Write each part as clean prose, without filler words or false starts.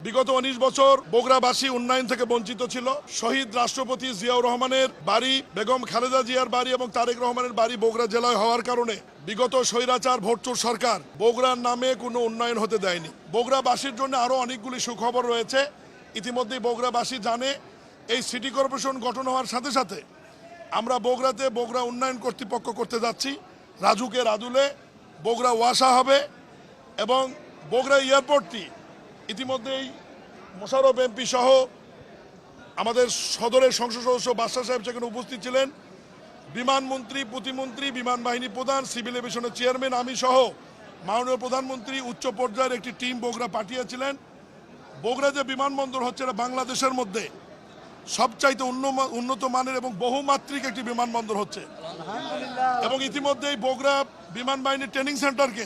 বিগত ১৯ বছর বগুড়াবাসী উন্নয়ন থেকে বঞ্চিত ছিল। শহীদ রাষ্ট্রপতি জিয়াউর রহমানের বাড়ি, বেগম খালেদা জিয়ার বাড়ি এবং তারেক রহমানের বাড়ি বগুড়া জেলায় হওয়ার কারণে বিগত স্বৈরাচার ভোটচোর সরকার বগুড়ার নামে কোনো উন্নয়ন হতে দেয়নি। বগুড়াবাসীর জন্য আরও অনেকগুলি সুখবর রয়েছে। ইতিমধ্যেই বগুড়াবাসী জানে এই সিটি কর্পোরেশন গঠন হওয়ার সাথে সাথে আমরা বগুড়াতে বগুড়া উন্নয়ন কর্তৃপক্ষ করতে যাচ্ছি। রাজুকের আদুলে বগুড়া ওয়াসা হবে এবং বগুড়া এয়ারপোর্টটি ইতিমধ্যেই মোশাররফ এমপি সহ আমাদের সদরের সংসদ সদস্য বাদশা সাহেব সেখানে উপস্থিত ছিলেন। বিমানমন্ত্রী, প্রতিমন্ত্রী, বিমান বাহিনী প্রধান, সিভিল এভিয়েশনের চেয়ারম্যান, আমি সহ মাননীয় প্রধানমন্ত্রী উচ্চ পর্যায়ের একটি টিম বগুড়া পাঠিয়েছিলেন। বগুড়া যে বিমানবন্দর হচ্ছে এটা বাংলাদেশের মধ্যে সবচাইতে উন্নত মানের এবং বহুমাত্রিক একটি বিমানবন্দর হচ্ছে এবং ইতিমধ্যেই বগুড়া বিমান বাহিনীর ট্রেনিং সেন্টারকে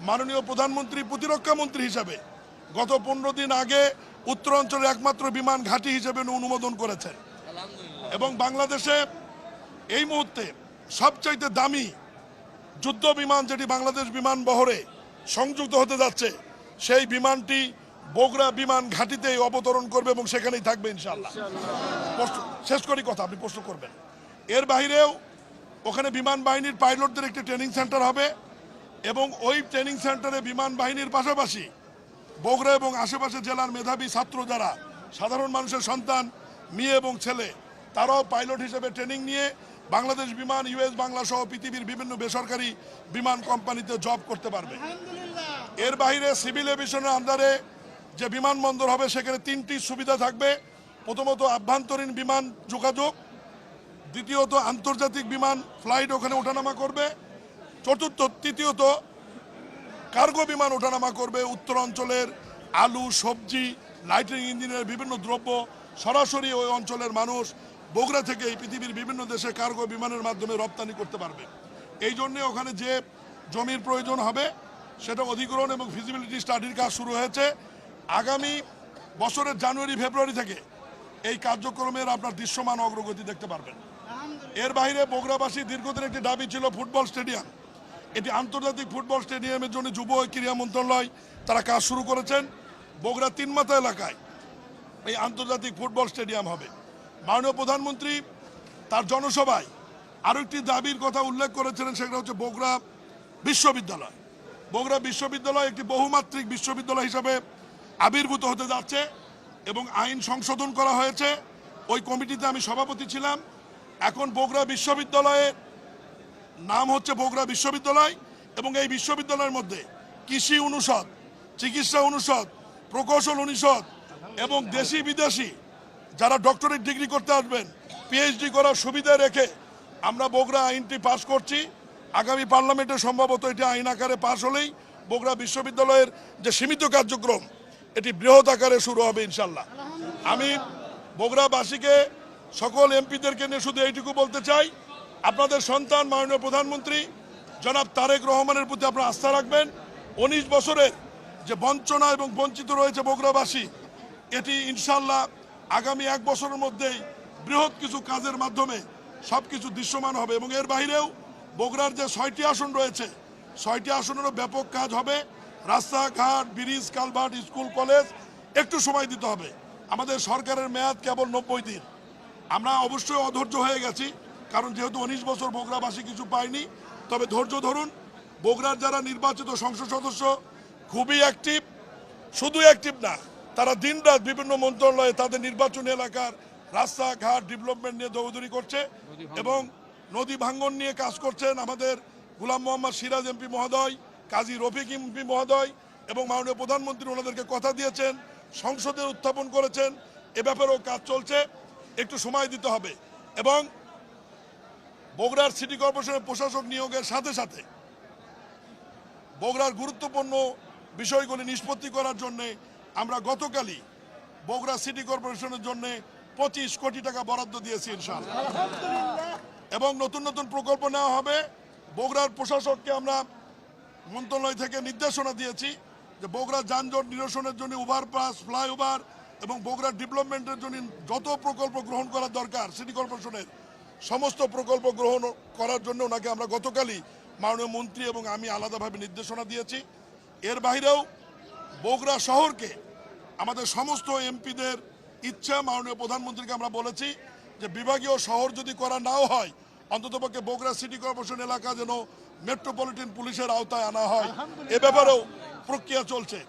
মাননীয় প্রধানমন্ত্রী প্রতিরক্ষা মন্ত্রী হিসাবে গত 15 দিন আগে উত্তরাঞ্চলের একমাত্র বিমান ঘাঁটি হিসেবে অনুমোদন করেছেন এবং বাংলাদেশে এই মুহূর্তে সবচাইতে দামি যুদ্ধ বিমান যেটি বাংলাদেশ বিমান বহরে সংযুক্ত হতে যাচ্ছে সেই বিমানটি বগুড়া বিমান ঘাঁটিতে অবতরণ করবে এবং সেখানেই থাকবে ইনশাআল্লাহ। শেষ করি কথা, আপনি প্রশ্ন করবেন। এর বাইরেও ওখানে বিমান বাহিনীর পাইলটদের একটি ট্রেনিং সেন্টার হবে এবং ওই ট্রেনিং সেন্টারে বিমান বাহিনীর পাশাপাশি বগুড়া এবং আশেপাশে জেলার মেধাবী ছাত্র যারা সাধারণ মানুষের সন্তান, মেয়ে এবং ছেলে, তারাও পাইলট হিসেবে ট্রেনিং নিয়ে বাংলাদেশ বিমান, ইউএস বাংলা সহ পৃথিবীর বিভিন্ন বেসরকারি বিমান কোম্পানিতে জব করতে পারবে। এর বাইরে সিভিল এভিয়েশনের আন্ডারে যে বিমানবন্দর হবে সেখানে 3টি সুবিধা থাকবে। প্রথমত আভ্যন্তরীণ বিমান যোগাযোগ, দ্বিতীয়ত আন্তর্জাতিক বিমান ফ্লাইট ওখানে ওঠানামা করবে, তৃতীয়ত কার্গো বিমান ওঠানামা করবে। উত্তরাঞ্চলের আলু, সবজি, লাইটিং ইঞ্জিনের বিভিন্ন দ্রব্য সরাসরি ওই অঞ্চলের মানুষ বগুড়া থেকে এই পৃথিবীর বিভিন্ন দেশে কার্গো বিমানের মাধ্যমে রপ্তানি করতে পারবে। এই জন্যে ওখানে যে জমির প্রয়োজন হবে সেটা অধিগ্রহণ এবং ফিজিবিলিটি স্টাডির কাজ শুরু হয়েছে। আগামী বছরের জানুয়ারি ফেব্রুয়ারি থেকে এই কার্যক্রমের আপনার দৃশ্যমান অগ্রগতি দেখতে পারবেন। এর বাইরে বগুড়াবাসী দীর্ঘদিন একটি দাবি ছিল ফুটবল স্টেডিয়াম। এটি আন্তর্জাতিক ফুটবল স্টেডিয়ামের জন্য যুব ও ক্রীড়া মন্ত্রণালয় তারা কাজ শুরু করেছেন। বগুড়া 3 মাথা এলাকায় এই আন্তর্জাতিক ফুটবল স্টেডিয়াম হবে। মাননীয় প্রধানমন্ত্রী তার জনসভায় আরও একটি দাবির কথা উল্লেখ করেছিলেন, সেটা হচ্ছে বগুড়া বিশ্ববিদ্যালয়। বগুড়া বিশ্ববিদ্যালয় একটি বহুমাত্রিক বিশ্ববিদ্যালয় হিসাবে আবির্ভূত হতে যাচ্ছে এবং আইন সংশোধন করা হয়েছে। ওই কমিটিতে আমি সভাপতি ছিলাম। এখন বগুড়া বিশ্ববিদ্যালয়ের নাম হচ্ছে বগুড়া বিশ্ববিদ্যালয় এবং এই বিশ্ববিদ্যালয়ের মধ্যে কৃষি অনুষদ, চিকিৎসা অনুষদ, প্রকৌশল অনুষদ এবং দেশি বিদেশি যারা ডক্টরেট ডিগ্রি করতে আসবেন পিএইচডি করার সুবিধা রেখে আমরা বগুড়া আইনটি পাস করছি। আগামী পার্লামেন্টে সম্ভবত এটি আইন আকারে পাস হলেই বগুড়া বিশ্ববিদ্যালয়ের যে সীমিত কার্যক্রম এটি বৃহৎ আকারে শুরু হবে ইনশাল্লাহ। আমি বগুড়াবাসীকে, সকল এমপিদেরকে নিয়ে শুধু এইটুকু বলতে চাই, আপনাদের সন্তান মাননীয় প্রধানমন্ত্রী জনাব তারেক রহমানের প্রতি আপনারা আস্থা রাখবেন। 19 বছরের যে বঞ্চনা এবং বঞ্চিত রয়েছে বগুড়াবাসী, এটি ইনশাল্লাহ আগামী 1 বছরের মধ্যেই বৃহৎ কিছু কাজের মাধ্যমে সব কিছু দৃশ্যমান হবে এবং এর বাইরেও বগুড়ার যে 6টি আসন রয়েছে 6টি আসনেরও ব্যাপক কাজ হবে। রাস্তাঘাট, ব্রিজ, কালভার্ট, স্কুল, কলেজ একটু সময় দিতে হবে। আমাদের সরকারের মেয়াদ কেবল 90 দিন। আমরা অবশ্যই অধৈর্য হয়ে গেছি, কারণ যেহেতু 19 বছর বগুড়াবাসী কিছু পায়নি। তবে ধৈর্য ধরুন। বগুড়ার যারা নির্বাচিত সংসদ সদস্য খুবই অ্যাক্টিভ, শুধু অ্যাক্টিভ না, তারা দিনরাত বিভিন্ন মন্ত্রণালয়ে তাদের নির্বাচনী এলাকার রাস্তাঘাট ডেভেলপমেন্ট নিয়ে দৌড়দৌড়ি করছে এবং নদী ভাঙ্গন নিয়ে কাজ করছেন। আমাদের গোলাম মোহাম্মদ সিরাজ এমপি মহোদয়, কাজী রফিক এমপি মহোদয় এবং মাননীয় প্রধানমন্ত্রী ওনাদেরকে কথা দিয়েছেন, সংসদে উত্থাপন করেছেন। এ ব্যাপারেও কাজ চলছে, একটু সময় দিতে হবে। এবং বগুড়ার সিটি কর্পোরেশনের প্রশাসক নিয়োগের সাথে সাথে বগুড়ার গুরুত্বপূর্ণ বিষয়গুলি নিষ্পত্তি করার জন্য আমরা গতকালই বগুড়া সিটি কর্পোরেশনের জন্য 25 কোটি টাকা বরাদ্দ দিয়েছি ইনশাআল্লাহ এবং নতুন নতুন প্রকল্প নেওয়া হবে। বগুড়ার প্রশাসককে আমরা মন্ত্রণালয় থেকে নির্দেশনা দিয়েছি যে বগুড়া যানজট নিরসনের জন্য ওভারপাস, ফ্লাইওভার এবং বগুড়ার ডেভেলপমেন্টের জন্য যত প্রকল্প গ্রহণ করার দরকার সিটি কর্পোরেশনের সমস্ত প্রকল্প গ্রহণ করার জন্য ওনাকে আমরা গতকালই মাননীয় মন্ত্রী এবং আমি আলাদাভাবে নির্দেশনা দিয়েছি। এর বাইরেও বগুড়া শহরকে আমাদের সমস্ত এমপিদের ইচ্ছা মাননীয় প্রধানমন্ত্রীকে আমরা বলেছি যে বিভাগীয় শহর যদি করা নাও হয় অন্ততপক্ষে বগুড়া সিটি কর্পোরেশন এলাকা যেন মেট্রোপলিটন পুলিশের আওতায় আনা হয়, এ ব্যাপারেও প্রক্রিয়া চলছে।